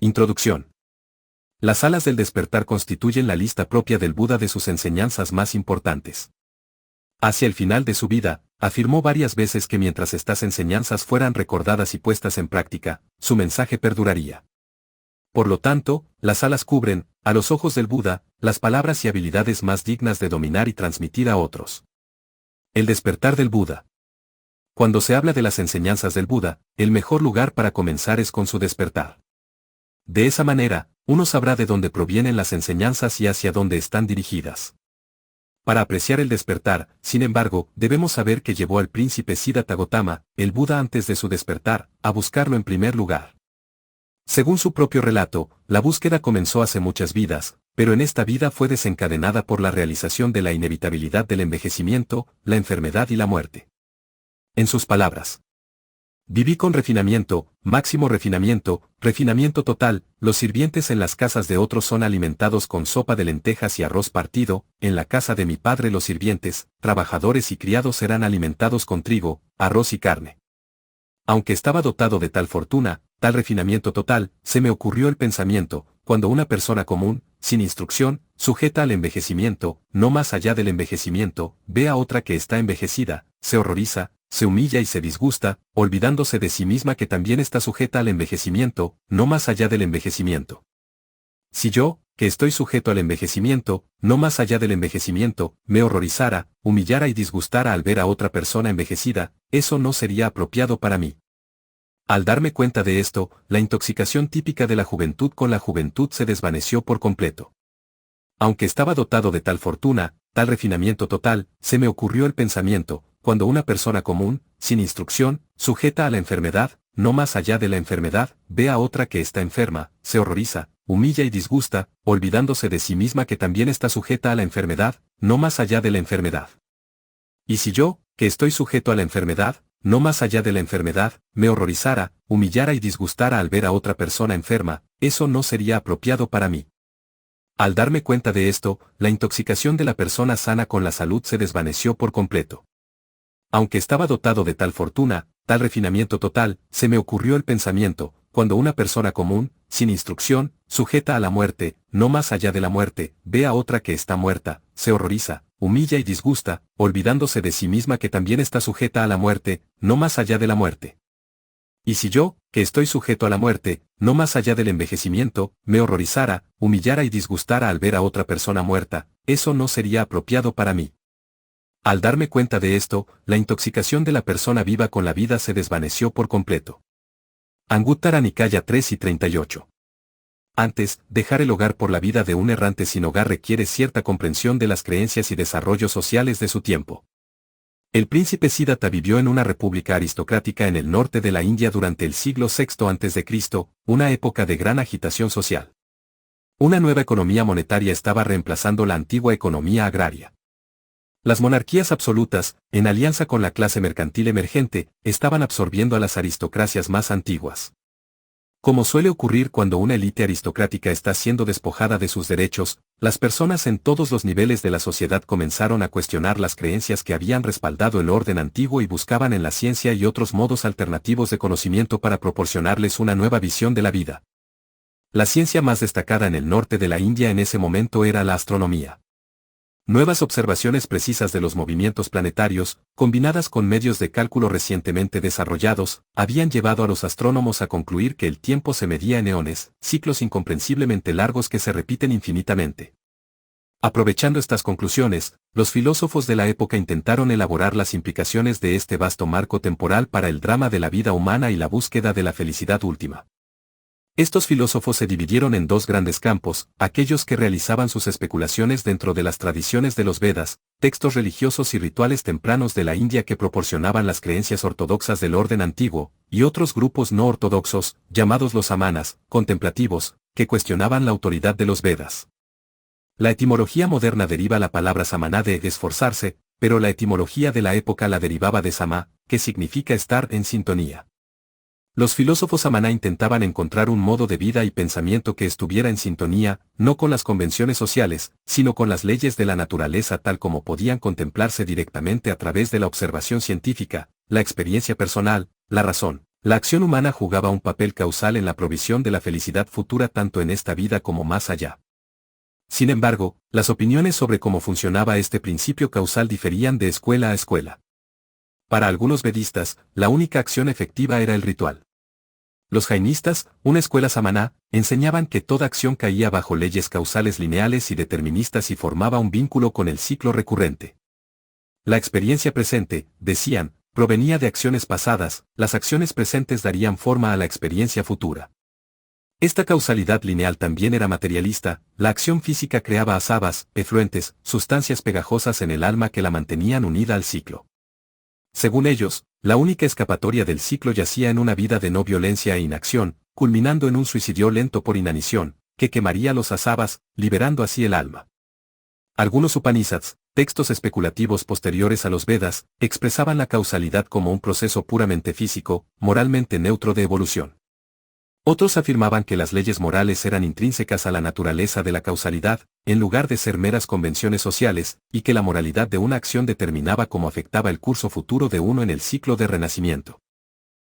Introducción. Las salas del despertar constituyen la lista propia del Buda de sus enseñanzas más importantes. Hacia el final de su vida, afirmó varias veces que mientras estas enseñanzas fueran recordadas y puestas en práctica, su mensaje perduraría. Por lo tanto, las salas cubren, a los ojos del Buda, las palabras y habilidades más dignas de dominar y transmitir a otros. El despertar del Buda. Cuando se habla de las enseñanzas del Buda, el mejor lugar para comenzar es con su despertar. De esa manera, uno sabrá de dónde provienen las enseñanzas y hacia dónde están dirigidas. Para apreciar el despertar, sin embargo, debemos saber que llevó al príncipe Siddhartha Gautama, el Buda antes de su despertar, a buscarlo en primer lugar. Según su propio relato, la búsqueda comenzó hace muchas vidas, pero en esta vida fue desencadenada por la realización de la inevitabilidad del envejecimiento, la enfermedad y la muerte. En sus palabras: viví con refinamiento, máximo refinamiento, refinamiento total, los sirvientes en las casas de otros son alimentados con sopa de lentejas y arroz partido, en la casa de mi padre los sirvientes, trabajadores y criados serán alimentados con trigo, arroz y carne. Aunque estaba dotado de tal fortuna, tal refinamiento total, se me ocurrió el pensamiento, cuando una persona común, sin instrucción, sujeta al envejecimiento, no más allá del envejecimiento, ve a otra que está envejecida, se horroriza, se humilla y se disgusta, olvidándose de sí misma que también está sujeta al envejecimiento, no más allá del envejecimiento. Si yo, que estoy sujeto al envejecimiento, no más allá del envejecimiento, me horrorizara, humillara y disgustara al ver a otra persona envejecida, eso no sería apropiado para mí. Al darme cuenta de esto, la intoxicación típica de la juventud con la juventud se desvaneció por completo. Aunque estaba dotado de tal fortuna, tal refinamiento total, se me ocurrió el pensamiento, cuando una persona común, sin instrucción, sujeta a la enfermedad, no más allá de la enfermedad, ve a otra que está enferma, se horroriza, humilla y disgusta, olvidándose de sí misma que también está sujeta a la enfermedad, no más allá de la enfermedad. Y si yo, que estoy sujeto a la enfermedad, no más allá de la enfermedad, me horrorizara, humillara y disgustara al ver a otra persona enferma, eso no sería apropiado para mí. Al darme cuenta de esto, la intoxicación de la persona sana con la salud se desvaneció por completo. Aunque estaba dotado de tal fortuna, tal refinamiento total, se me ocurrió el pensamiento, cuando una persona común, sin instrucción, sujeta a la muerte, no más allá de la muerte, ve a otra que está muerta, se horroriza, humilla y disgusta, olvidándose de sí misma que también está sujeta a la muerte, no más allá de la muerte. Y si yo, que estoy sujeto a la muerte, no más allá del envejecimiento, me horrorizara, humillara y disgustara al ver a otra persona muerta, eso no sería apropiado para mí. Al darme cuenta de esto, la intoxicación de la persona viva con la vida se desvaneció por completo. Anguttara Nikaya 3 y 38. Antes, dejar el hogar por la vida de un errante sin hogar requiere cierta comprensión de las creencias y desarrollos sociales de su tiempo. El príncipe Siddhartha vivió en una república aristocrática en el norte de la India durante el siglo VI a.C., una época de gran agitación social. Una nueva economía monetaria estaba reemplazando la antigua economía agraria. Las monarquías absolutas, en alianza con la clase mercantil emergente, estaban absorbiendo a las aristocracias más antiguas. Como suele ocurrir cuando una élite aristocrática está siendo despojada de sus derechos, las personas en todos los niveles de la sociedad comenzaron a cuestionar las creencias que habían respaldado el orden antiguo y buscaban en la ciencia y otros modos alternativos de conocimiento para proporcionarles una nueva visión de la vida. La ciencia más destacada en el norte de la India en ese momento era la astronomía. Nuevas observaciones precisas de los movimientos planetarios, combinadas con medios de cálculo recientemente desarrollados, habían llevado a los astrónomos a concluir que el tiempo se medía en eones, ciclos incomprensiblemente largos que se repiten infinitamente. Aprovechando estas conclusiones, los filósofos de la época intentaron elaborar las implicaciones de este vasto marco temporal para el drama de la vida humana y la búsqueda de la felicidad última. Estos filósofos se dividieron en dos grandes campos, aquellos que realizaban sus especulaciones dentro de las tradiciones de los Vedas, textos religiosos y rituales tempranos de la India que proporcionaban las creencias ortodoxas del orden antiguo, y otros grupos no ortodoxos, llamados los samanas, contemplativos, que cuestionaban la autoridad de los Vedas. La etimología moderna deriva la palabra samana de esforzarse, pero la etimología de la época la derivaba de sama, que significa estar en sintonía. Los filósofos samana intentaban encontrar un modo de vida y pensamiento que estuviera en sintonía, no con las convenciones sociales, sino con las leyes de la naturaleza tal como podían contemplarse directamente a través de la observación científica, la experiencia personal, la razón, La acción humana jugaba un papel causal en la provisión de la felicidad futura tanto en esta vida como más allá. Sin embargo, las opiniones sobre cómo funcionaba este principio causal diferían de escuela a escuela. Para algunos vedistas, la única acción efectiva era el ritual. Los jainistas, una escuela samaná, enseñaban que toda acción caía bajo leyes causales lineales y deterministas y formaba un vínculo con el ciclo recurrente. La experiencia presente, decían, provenía de acciones pasadas, las acciones presentes darían forma a la experiencia futura. Esta causalidad lineal también era materialista, la acción física creaba asabas, efluentes, sustancias pegajosas en el alma que la mantenían unida al ciclo. Según ellos, la única escapatoria del ciclo yacía en una vida de no violencia e inacción, culminando en un suicidio lento por inanición, que quemaría los asabas, liberando así el alma. Algunos Upanishads, textos especulativos posteriores a los Vedas, expresaban la causalidad como un proceso puramente físico, moralmente neutro de evolución. Otros afirmaban que las leyes morales eran intrínsecas a la naturaleza de la causalidad, en lugar de ser meras convenciones sociales, y que la moralidad de una acción determinaba cómo afectaba el curso futuro de uno en el ciclo de renacimiento.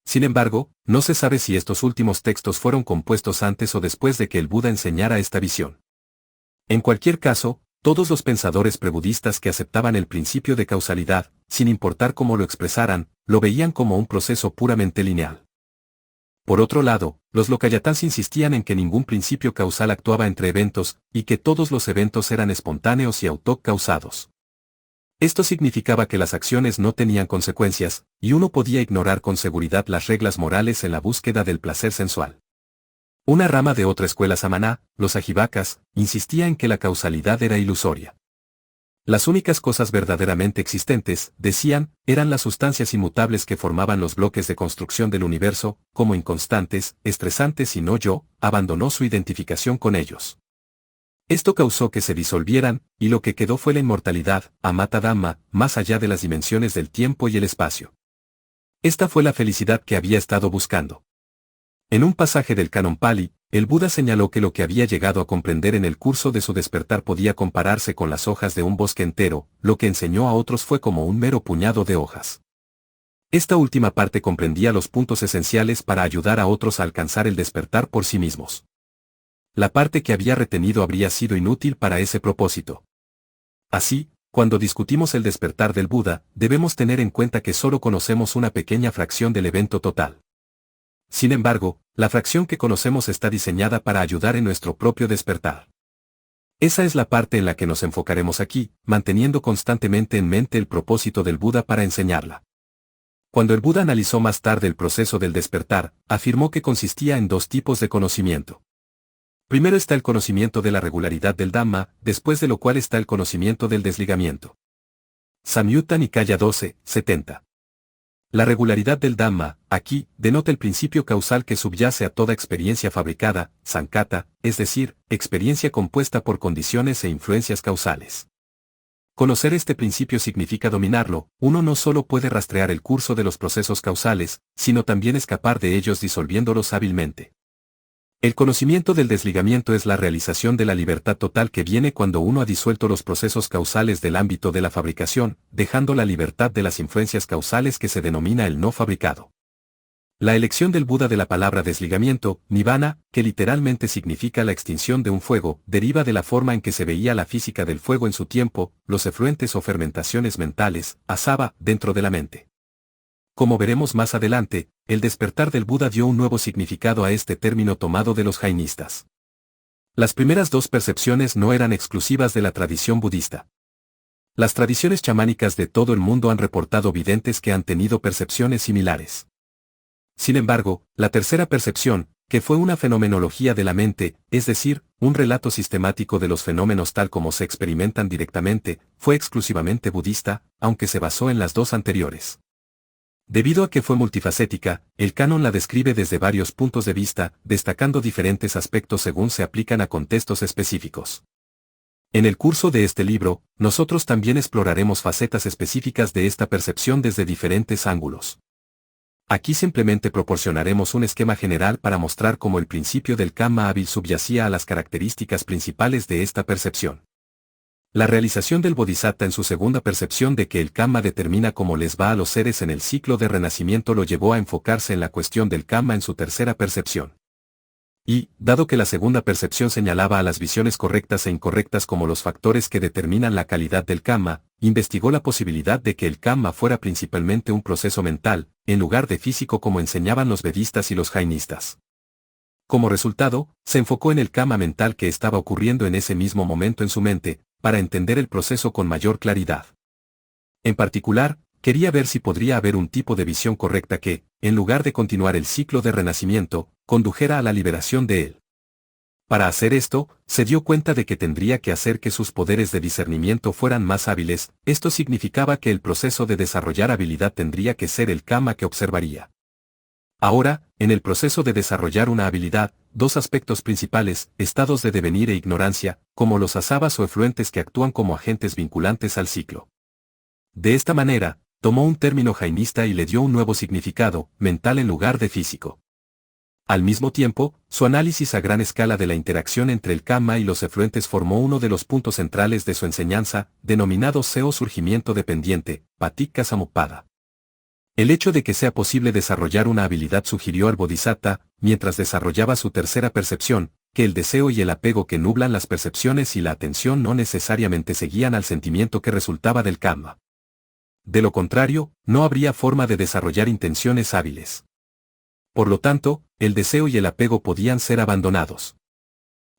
Sin embargo, no se sabe si estos últimos textos fueron compuestos antes o después de que el Buda enseñara esta visión. En cualquier caso, todos los pensadores prebudistas que aceptaban el principio de causalidad, sin importar cómo lo expresaran, lo veían como un proceso puramente lineal. Por otro lado, los Lokayatás insistían en que ningún principio causal actuaba entre eventos, y que todos los eventos eran espontáneos y autocausados. Esto significaba que las acciones no tenían consecuencias, y uno podía ignorar con seguridad las reglas morales en la búsqueda del placer sensual. Una rama de otra escuela samaná, los Ajivakas, insistía en que la causalidad era ilusoria. Las únicas cosas verdaderamente existentes, decían, eran las sustancias inmutables que formaban los bloques de construcción del universo, como inconstantes, estresantes y no yo, abandonó su identificación con ellos. Esto causó que se disolvieran, y lo que quedó fue la inmortalidad, Amata Dhamma, más allá de las dimensiones del tiempo y el espacio. Esta fue la felicidad que había estado buscando. En un pasaje del Canon Pali, el Buda señaló que lo que había llegado a comprender en el curso de su despertar podía compararse con las hojas de un bosque entero, lo que enseñó a otros fue como un mero puñado de hojas. Esta última parte comprendía los puntos esenciales para ayudar a otros a alcanzar el despertar por sí mismos. La parte que había retenido habría sido inútil para ese propósito. Así, cuando discutimos el despertar del Buda, debemos tener en cuenta que solo conocemos una pequeña fracción del evento total. Sin embargo, la fracción que conocemos está diseñada para ayudar en nuestro propio despertar. Esa es la parte en la que nos enfocaremos aquí, manteniendo constantemente en mente el propósito del Buda para enseñarla. Cuando el Buda analizó más tarde el proceso del despertar, afirmó que consistía en dos tipos de conocimiento. Primero está el conocimiento de la regularidad del Dhamma, después de lo cual está el conocimiento del desligamiento. Samyutta Nikaya 12:70. La regularidad del Dhamma, aquí, denota el principio causal que subyace a toda experiencia fabricada, sankata, es decir, experiencia compuesta por condiciones e influencias causales. Conocer este principio significa dominarlo, uno no solo puede rastrear el curso de los procesos causales, sino también escapar de ellos disolviéndolos hábilmente. El conocimiento del desligamiento es la realización de la libertad total que viene cuando uno ha disuelto los procesos causales del ámbito de la fabricación, dejando la libertad de las influencias causales que se denomina el no fabricado. La elección del Buda de la palabra desligamiento, nirvana, que literalmente significa la extinción de un fuego, deriva de la forma en que se veía la física del fuego en su tiempo, los efluentes o fermentaciones mentales, asava, dentro de la mente. Como veremos más adelante, el despertar del Buda dio un nuevo significado a este término tomado de los jainistas. Las primeras dos percepciones no eran exclusivas de la tradición budista. Las tradiciones chamánicas de todo el mundo han reportado videntes que han tenido percepciones similares. Sin embargo, la tercera percepción, que fue una fenomenología de la mente, es decir, un relato sistemático de los fenómenos tal como se experimentan directamente, fue exclusivamente budista, aunque se basó en las dos anteriores. Debido a que fue multifacética, el canon la describe desde varios puntos de vista, destacando diferentes aspectos según se aplican a contextos específicos. En el curso de este libro, nosotros también exploraremos facetas específicas de esta percepción desde diferentes ángulos. Aquí simplemente proporcionaremos un esquema general para mostrar cómo el principio del Kamma hábil subyacía a las características principales de esta percepción. La realización del Bodhisattva en su segunda percepción de que el karma determina cómo les va a los seres en el ciclo de renacimiento lo llevó a enfocarse en la cuestión del karma en su tercera percepción. Y, dado que la segunda percepción señalaba a las visiones correctas e incorrectas como los factores que determinan la calidad del karma, investigó la posibilidad de que el karma fuera principalmente un proceso mental, en lugar de físico como enseñaban los vedistas y los jainistas. Como resultado, se enfocó en el karma mental que estaba ocurriendo en ese mismo momento en su mente, para entender el proceso con mayor claridad. En particular, quería ver si podría haber un tipo de visión correcta que, en lugar de continuar el ciclo de renacimiento, condujera a la liberación de él. Para hacer esto, se dio cuenta de que tendría que hacer que sus poderes de discernimiento fueran más hábiles. Esto significaba que el proceso de desarrollar habilidad tendría que ser el karma que observaría. Ahora, en el proceso de desarrollar una habilidad, dos aspectos principales, estados de devenir e ignorancia, como los asavas o efluentes que actúan como agentes vinculantes al ciclo. De esta manera, tomó un término jainista y le dio un nuevo significado, mental en lugar de físico. Al mismo tiempo, su análisis a gran escala de la interacción entre el karma y los efluentes formó uno de los puntos centrales de su enseñanza, denominado seo surgimiento dependiente, paticca samuppada. El hecho de que sea posible desarrollar una habilidad sugirió al Bodhisattva, mientras desarrollaba su tercera percepción, que el deseo y el apego que nublan las percepciones y la atención no necesariamente seguían al sentimiento que resultaba del karma. De lo contrario, no habría forma de desarrollar intenciones hábiles. Por lo tanto, el deseo y el apego podían ser abandonados.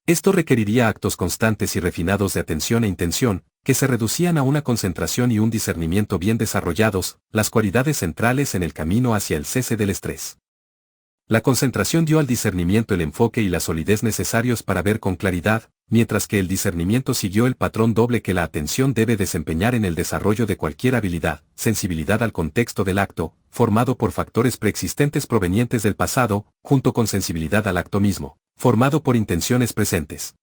Esto requeriría actos constantes y refinados de atención e intención, que se reducían a una concentración y un discernimiento bien desarrollados, las cualidades centrales en el camino hacia el cese del estrés. La concentración dio al discernimiento el enfoque y la solidez necesarios para ver con claridad, mientras que el discernimiento siguió el patrón doble que la atención debe desempeñar en el desarrollo de cualquier habilidad, sensibilidad al contexto del acto, formado por factores preexistentes provenientes del pasado, junto con sensibilidad al acto mismo, formado por intenciones presentes.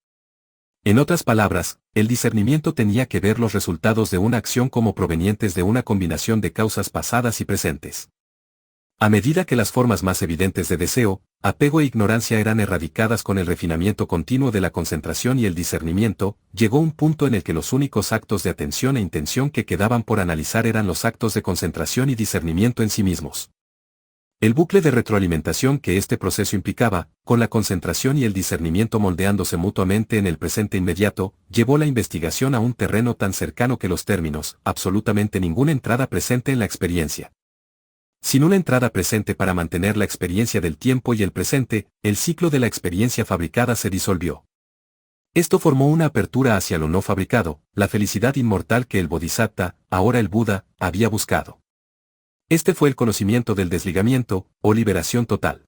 En otras palabras, el discernimiento tenía que ver los resultados de una acción como provenientes de una combinación de causas pasadas y presentes. A medida que las formas más evidentes de deseo, apego e ignorancia eran erradicadas con el refinamiento continuo de la concentración y el discernimiento, llegó un punto en el que los únicos actos de atención e intención que quedaban por analizar eran los actos de concentración y discernimiento en sí mismos. El bucle de retroalimentación que este proceso implicaba, con la concentración y el discernimiento moldeándose mutuamente en el presente inmediato, llevó la investigación a un terreno tan cercano que los términos, absolutamente ninguna entrada presente en la experiencia. Sin una entrada presente para mantener la experiencia del tiempo y el presente, el ciclo de la experiencia fabricada se disolvió. Esto formó una apertura hacia lo no fabricado, la felicidad inmortal que el Bodhisattva, ahora el Buda, había buscado. Este fue el conocimiento del desligamiento, o liberación total.